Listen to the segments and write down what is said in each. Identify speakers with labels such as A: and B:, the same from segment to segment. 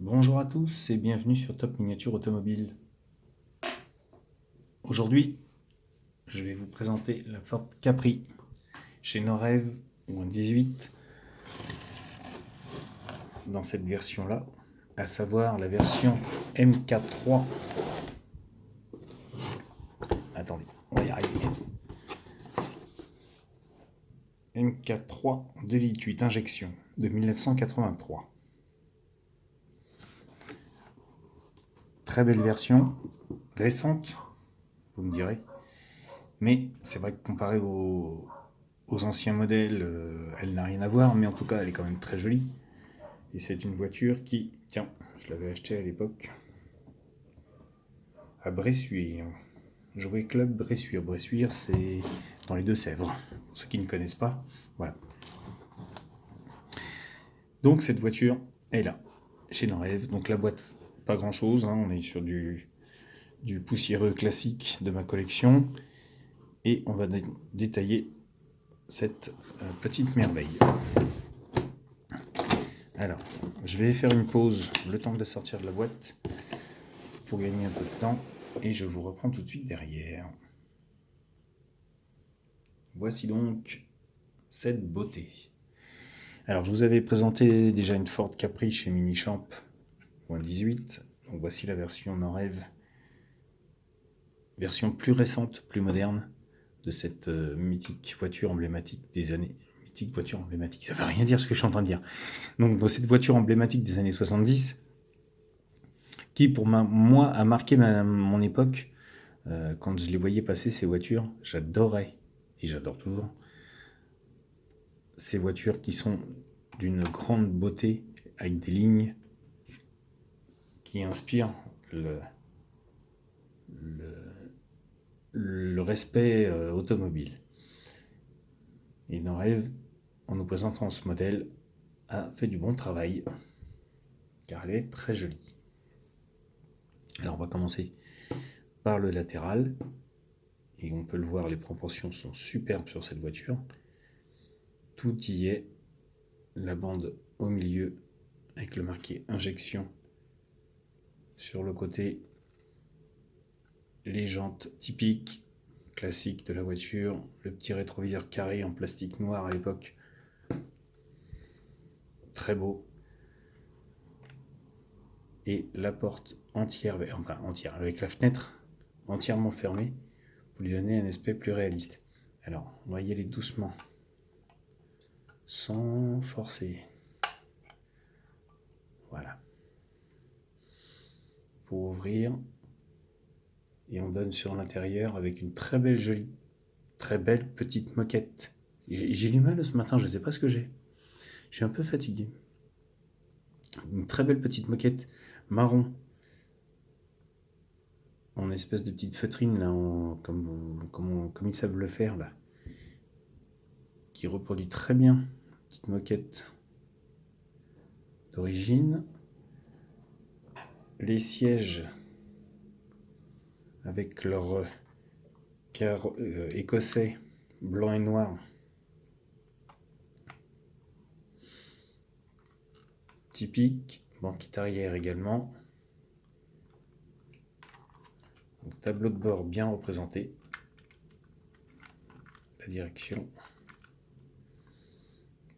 A: Bonjour à tous et bienvenue sur Top Miniature Automobile. Aujourd'hui, je vais vous présenter la Ford Capri chez Norev ou un 18 dans cette version-là, à savoir la version MK3. Attendez, on va y arriver. MK3 2,8 injection de 1983. Très belle version, récente, vous me direz. Mais c'est vrai que comparé aux anciens modèles, elle n'a rien à voir, mais en tout cas, elle est quand même très jolie. Et c'est une voiture qui, tiens, je l'avais achetée à l'époque à Bressuire. Jouet Club Bressuire. Bressuire, c'est dans les Deux-Sèvres. Pour ceux qui ne connaissent pas, voilà. Donc cette voiture est là, chez Norev. Donc la boîte, pas grand chose, hein, on est sur du poussiéreux classique de ma collection. Et on va détailler cette petite merveille. Alors, je vais faire une pause, le temps de la sortir de la boîte, pour gagner un peu de temps, et je vous reprends tout de suite derrière. Voici donc cette beauté. Alors, je vous avais présenté déjà une Ford Capri chez Minichamp, ou un 18, donc voici la version Norev, version plus récente, plus moderne, de cette mythique voiture emblématique des années... Mythique voiture emblématique, ça veut rien dire ce que je suis en train de dire. Donc, dans cette voiture emblématique des années 70, qui pour moi a marqué mon époque. Quand je les voyais passer, ces voitures, j'adorais, et j'adore toujours, ces voitures qui sont d'une grande beauté, avec des lignes qui inspirent le respect automobile. Et Norev, en nous présentant ce modèle, a fait du bon travail, car elle est très jolie. Alors on va commencer par le latéral, et on peut le voir, les proportions sont superbes sur cette voiture. Tout y est, la bande au milieu, avec le marqué injection sur le côté, les jantes typiques, classiques de la voiture, le petit rétroviseur carré en plastique noir à l'époque, très beau, et la porte entière, enfin entière, avec la fenêtre entièrement fermée, pour lui donner un aspect plus réaliste. Alors, on va y aller doucement, sans forcer. Voilà. Pour ouvrir, et on donne sur l'intérieur avec une très belle petite moquette. J'ai du mal ce matin, je ne sais pas ce que j'ai. Je suis un peu fatigué. Une très belle petite moquette marron, en espèce de petite feutrine, là, comme ils savent le faire, là, qui reproduit très bien. Petite moquette d'origine. Les sièges avec leur écossais blanc et noir, typique. Banquette arrière également. Donc, tableau de bord bien représenté. La direction,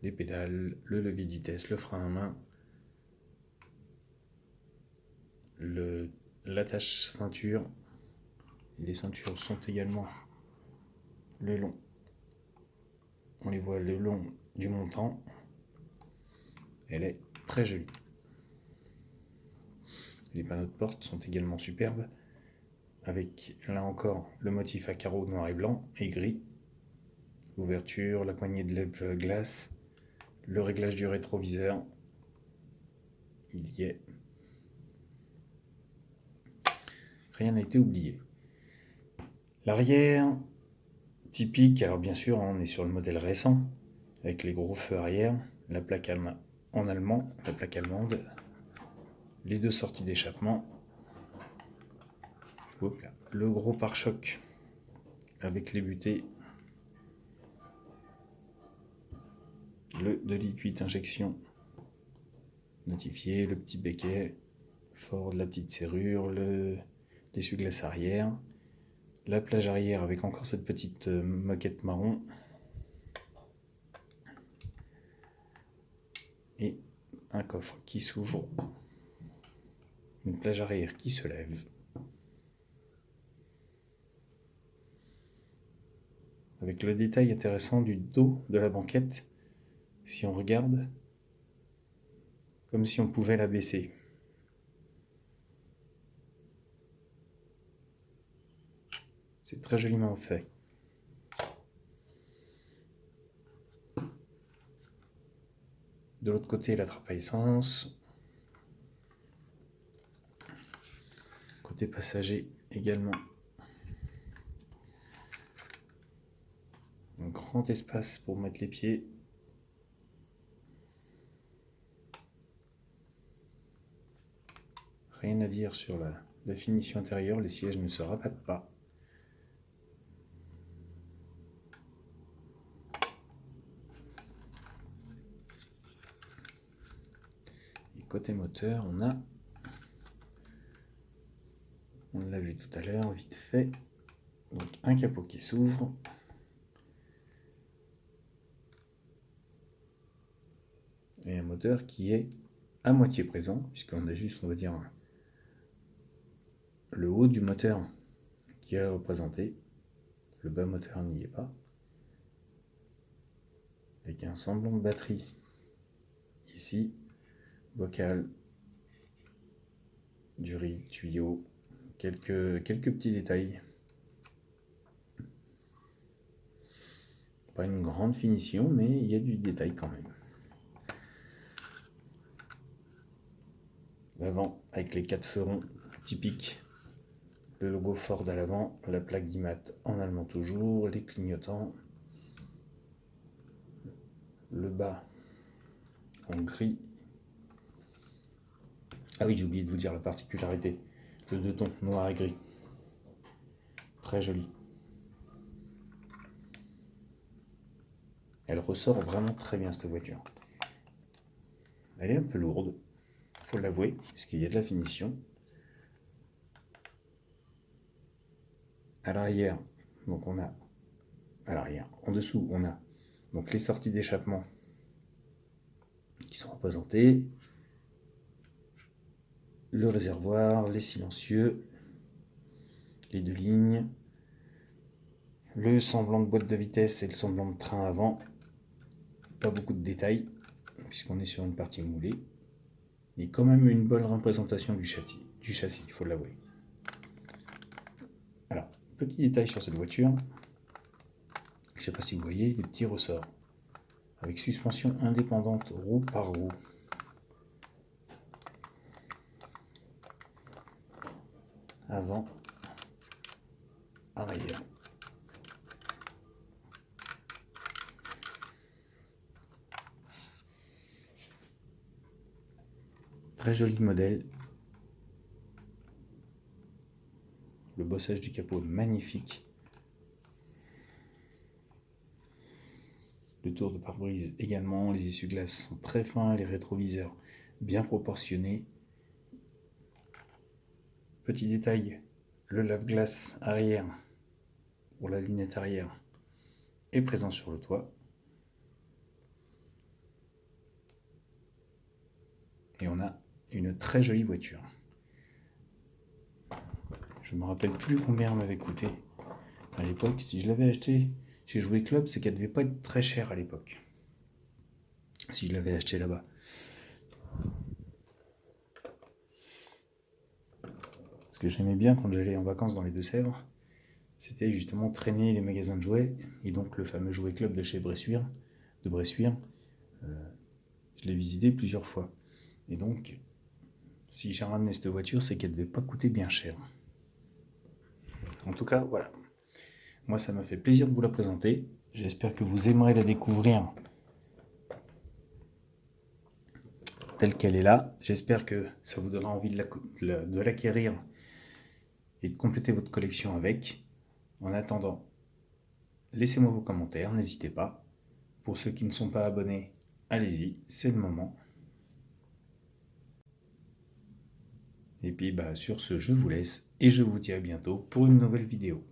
A: les pédales, le levier de vitesse, le frein à main, l'attache ceinture. Les ceintures sont également le long. On les voit le long du montant. Elle est très jolie. Les panneaux de porte sont également superbes, avec là encore le motif à carreaux noir et blanc et gris. L'ouverture, la poignée de lève-glace, le réglage du rétroviseur. Il y est. Rien n'a été oublié. L'arrière, typique, alors bien sûr on est sur le modèle récent, avec les gros feux arrière, la plaque en allemand, la plaque allemande, les deux sorties d'échappement, le gros pare-choc avec les butées, le 2,8 litres injection notifié, le petit becquet, Ford, la petite serrure, l'essuie-glace arrière, la plage arrière avec encore cette petite moquette marron, et un coffre qui s'ouvre, une plage arrière qui se lève, avec le détail intéressant du dos de la banquette, si on regarde, comme si on pouvait la baisser. C'est très joliment fait. De l'autre côté, la trappe à essence. Côté passager également. Un grand espace pour mettre les pieds. Rien à dire sur la finition intérieure, les sièges ne se rabattent pas. Et côté moteur, on l'a vu tout à l'heure, vite fait, donc un capot qui s'ouvre. Et un moteur qui est à moitié présent, puisqu'on a juste, on va dire, le haut du moteur qui est représenté. Le bas moteur n'y est pas. Avec un semblant de batterie ici, bocal, durée, tuyau, quelques petits détails. Pas une grande finition, mais il y a du détail quand même. L'avant avec les 4 feux ronds typiques. Le logo Ford à l'avant, la plaque d'IMAT en allemand toujours, les clignotants. Le bas en gris. Ah oui, j'ai oublié de vous dire la particularité. Le deux tons, noir et gris. Très joli. Elle ressort vraiment très bien cette voiture. Elle est un peu lourde, faut l'avouer, parce qu'il y a de la finition. À l'arrière, donc on a à l'arrière, en dessous, on a donc les sorties d'échappement qui sont représentées, le réservoir, les silencieux, les 2 lignes, le semblant de boîte de vitesse et le semblant de train avant. Pas beaucoup de détails, puisqu'on est sur une partie moulée. Mais quand même une bonne représentation du châssis, il faut l'avouer. Alors, petit détail sur cette voiture. Je ne sais pas si vous voyez les petits ressorts. Avec suspension indépendante roue par roue. Avant, arrière. Très joli modèle. Le bossage du capot est magnifique. Le tour de pare-brise également. Les essuie-glaces sont très fins. Les rétroviseurs bien proportionnés. Petit détail, le lave-glace arrière pour la lunette arrière est présent sur le toit. Et on a une très jolie voiture. Je me rappelle plus combien elle m'avait coûté à l'époque. Si je l'avais acheté chez Jouet Club, c'est qu'elle devait pas être très chère à l'époque. Si je l'avais acheté là-bas. Ce que j'aimais bien quand j'allais en vacances dans les Deux-Sèvres, c'était justement traîner les magasins de jouets, et donc le fameux Jouet Club de chez Bressuire, je l'ai visité plusieurs fois. Et donc, si j'ai ramené cette voiture, c'est qu'elle ne devait pas coûter bien cher. En tout cas, voilà. Moi, ça m'a fait plaisir de vous la présenter. J'espère que vous aimerez la découvrir telle qu'elle est là. J'espère que ça vous donnera envie de l'acquérir et de compléter votre collection avec. En attendant, laissez-moi vos commentaires, n'hésitez pas. Pour ceux qui ne sont pas abonnés, allez-y, c'est le moment. Et puis sur ce, je vous laisse et je vous dis à bientôt pour une nouvelle vidéo.